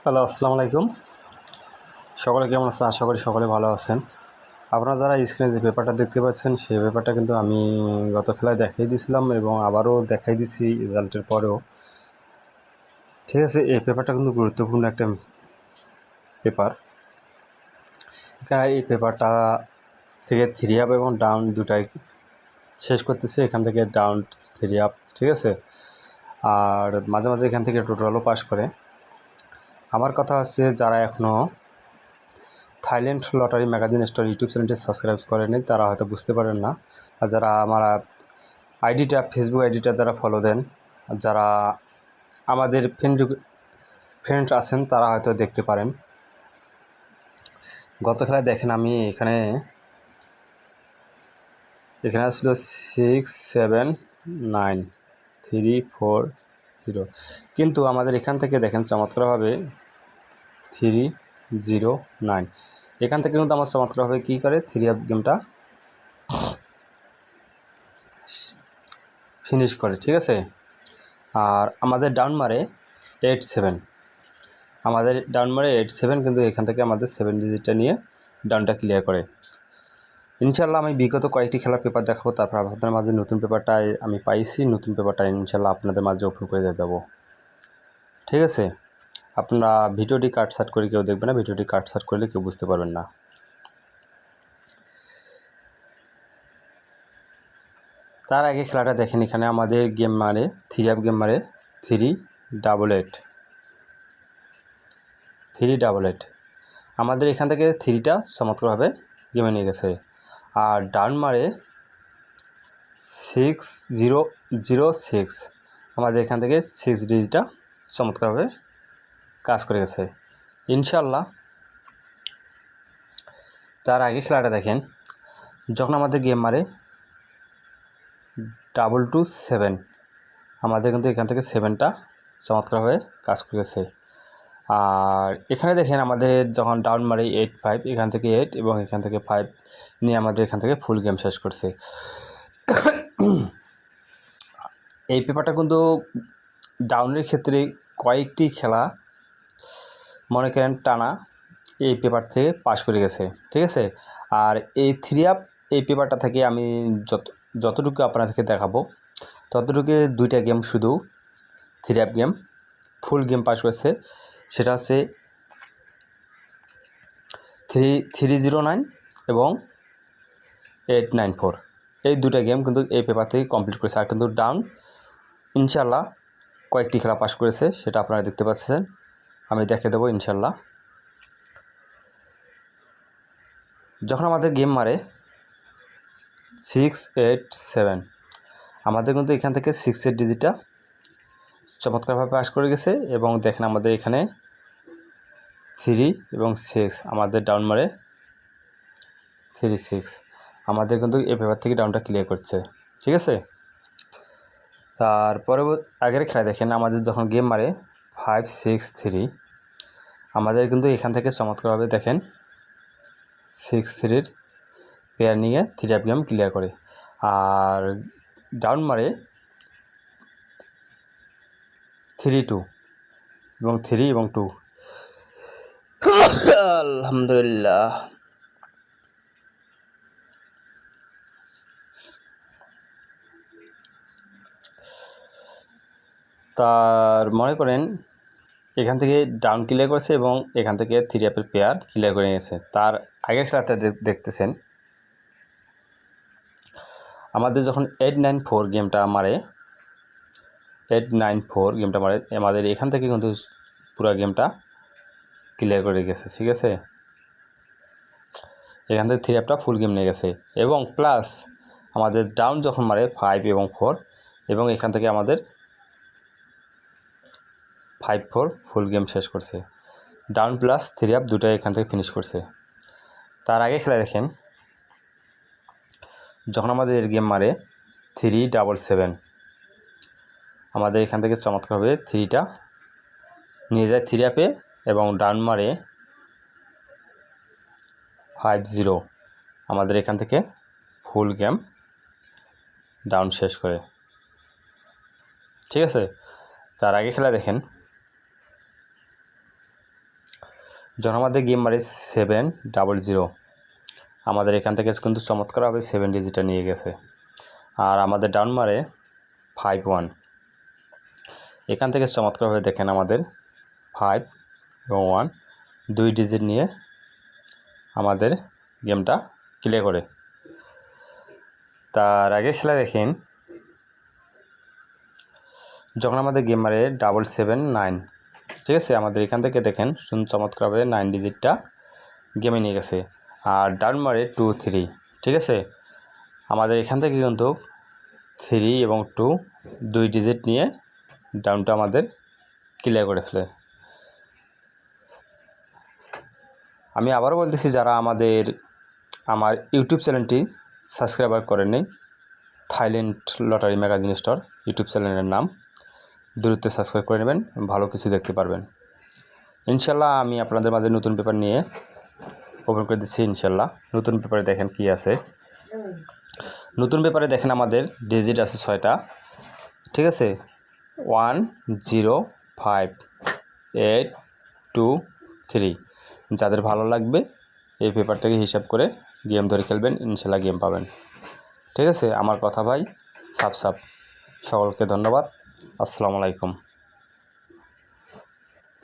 Hello, আসসালামু আলাইকুম। সকলে কেমন আছেন? আশা করি সকলে ভালো আছেন। আপনারা যারা স্ক্রিনে যে পেপারটা দেখতে পাচ্ছেন, সেই পেপারটা কিন্তু আমি গত খেলায় দেখাই দিয়েছিলাম এবং আবারও দেখাই দিছি রেজাল্টের পরেও। ঠিক আছে, এই পেপারটা কিন্তু গুরুত্বপূর্ণ একটা পেপার। এই পেপারটা থেকে থ্রি আপ এবং ডাউন দুটাই শেষ করতেছে, এখান থেকে ডাউন থ্রি আপ, ঠিক আছে। আর মাঝে মাঝে এখান থেকে টোটালও পাস করে। আমার কথা হচ্ছে, যারা এখনও Thailand lottery magazine store YouTube চ্যানেলটি সাবস্ক্রাইব করেনি তারা হয়তো বুঝতে পারেন না। আর যারা আমার আইডিটা ফেসবুক আইডিটা যারা ফলো দেন, যারা আমাদের ফ্রেন্ডস আছেন তারা হয়তো দেখতে পারেন। গত খেলায় দেখেন আমি এখানে আসলো 6 7 9 3 4 0, কিন্তু আমাদের এখান থেকে দেখেন চমৎকারভাবে 3 0 9, এখান থেকে কিন্তু আমার চমৎকারভাবে কী করে থ্রি আপ গেমটা ফিনিশ করে, ঠিক আছে। আর আমাদের ডাউন মারে 8 7, আমাদের ডাউন মারে 8 7, কিন্তু এখান থেকে আমাদের 7 ডিজিটটা নিয়ে ডাউনটা ক্লিয়ার করে। ইনশাল্লাহ আমি বিগত কয়েকটি খেলার পেপার দেখাবো, তারপর আপনাদের মাঝে নতুন পেপারটাই আমি পাইছি, নতুন পেপারটা ইনশাল্লাহ আপনাদের মাঝে ওপেন করে দিয়ে দেবো, ঠিক আছে। আপনারা ভিডিওটি কাটসাট করে কেউ দেখবে না, ভিডিওটি কাটসাট করলে কেউ বুঝতে পারবেন না। তার আগে খেলাটা দেখেন, এখানে আমাদের গেম মারে থ্রি আপ গেম মারে 3 8 আমাদের এখান থেকে থ্রিটা চমৎকারভাবে গেমে নিয়ে গেছে। আর ডাউন মারে 6 0 0 6, আমাদের এখান থেকে 6 ডিজিটটা চমৎকারভাবে কাজ করে গেছে ইনশাল্লাহ। তার আগে খেলাটা দেখেন, যখন আমাদের গেম মারে 2 7, আমাদের কিন্তু এখান থেকে 7টা চমৎকারভাবে কাজ করে গেছে। আর এখানে দেখেন আমাদের যখন ডাউন মারে 8 5, এখান থেকে 8 এবং এখান থেকে 5 নিয়ে আমাদের এখান থেকে ফুল গেম শেষ করছে। এই পেপারটা কিন্তু ডাউনের ক্ষেত্রে কয়েকটি খেলা মনে করেন টানা এই পেপার থেকে পাস করে গেছে, ঠিক আছে। আর এই থ্রি আপ এই পেপারটা থেকে আমি যতটুকু আপনাদেরকে দেখাবো ততটুকু দুইটা গেম শুধু থ্রি আপ গেম ফুল গেম পাস করেছে, সেটা হচ্ছে 309 এবং 894, এই দুটা গেম কিন্তু এই পেপার থেকে কমপ্লিট করেছে। আর কিন্তু ডাউন ইনশাল্লাহ কয়েকটি খেলা পাস করেছে, সেটা আপনারা দেখতে পাচ্ছেন, আমি দেখে দেবো ইনশাল্লাহ। যখন আমাদের গেম মারে 6 8 7, আমাদের কিন্তু এখান থেকে 6-এর ডিজিটটা চমৎকারভাবে পাস করে গেছে। এবং দেখেন আমাদের এখানে 3 এবং 6, আমাদের ডাউন মারে 3 6, আমাদের কিন্তু এই পেপার থেকে ডাউনটা ক্লিয়ার করছে, ঠিক আছে। তারপরে আগের খেলা দেখেন, আমাদের যখন গেম মারে 5 6 3, আমাদের কিন্তু এখান থেকে চমৎকারভাবে দেখেন 6 3-র পেয়ার নিয়ে থ্রি আপ গেম ক্লিয়ার করে। আর ডাউন মারে 3 2 এবং 3 এবং 2, আলহামদুলিল্লাহ। তার মনে করেন এখান থেকে ডাউন ক্লিয়ার করেছে এবং এখান থেকে থ্রি আপের পেয়ার ক্লিয়ার করে নিয়েছে। তার আগের খেলাতে দেখতেছেন আমাদের যখন 894 গেমটা মারে 894 গেমটা মারে, আমাদের এখান থেকে কিন্তু পুরো গেমটা ক্লিয়ার করে গেছে, ঠিক আছে। এখান থেকে থ্রি আপটা ফুল গেম নিয়ে গেছে এবং প্লাস আমাদের ডাউন যখন মারে 5 এবং 4, এবং এখান থেকে আমাদের 5 4 ফুল গেম শেষ করছে। ডাউন প্লাস থ্রি আপ দুটাই এখান থেকে ফিনিশ করছে। তার আগে খেলা দেখেন, যখন আমাদের গেম মারে 3 7 7, আমাদের এখান থেকে চমৎকারভাবে থ্রিটা নিয়ে যায় থ্রি আপে এবং ডাউন মারে 5 0, আমাদের এখান থেকে ফুল গেম ডাউন শেষ করে, ঠিক আছে। তার আগে খেলা দেখেন, যখন আমাদের গেম মারে 700 আমাদের এখান থেকে কিন্তু চমৎকারভাবে 7 ডিজিটটা নিয়ে গেছে। আর আমাদের ডাউন মারে 51 এখান থেকে চমৎকারভাবে দেখেন আমাদের 5 এবং 1 2 ডিজিট নিয়ে আমাদের গেমটা ক্লিয়ার করে। তার আগে খেলা দেখেন, যখন আমাদের গেম মারে 779, ঠিক আছে, আমাদের এখান থেকে দেখেন চমৎকারভাবে 9 ডিজিটটা গেমে নিয়ে গেছে। আর ডাউন মারে 2 3, ঠিক আছে, আমাদের এখান থেকে কিন্তু 3 এবং 2 2 ডিজিট নিয়ে ডাউনটা আমাদের ক্লিয়ার করে ফেলে। আমি আবারও বলতেছি, যারা আমার ইউটিউব চ্যানেলটি সাবস্ক্রাইবার করেননি, Thailand lottery magazine store YouTube চ্যানেলের নাম, দ্রুত সাবস্ক্রাইব করে নেবেন, ভালো কিছু দেখতে পারবেন। ইনশাল্লাহ আমি আপনাদের মাঝে নতুন পেপার নিয়ে ওপেন করে দিচ্ছি। ইনশাল্লাহ নতুন পেপারে দেখেন কি আছে। নতুন পেপারে দেখেন আমাদের ডিজিট আছে 6টা, ঠিক আছে, 1 0 5 8 2 3। যাদের ভালো লাগবে এই পেপারটাকে হিসাব করে গেম ধরে খেলবেন, ইনশাল্লাহ গেম পাবেন। ঠিক আছে, আমার কথা ভাই সাফ। সকলকে ধন্যবাদ। আসসালামু আলাইকুম।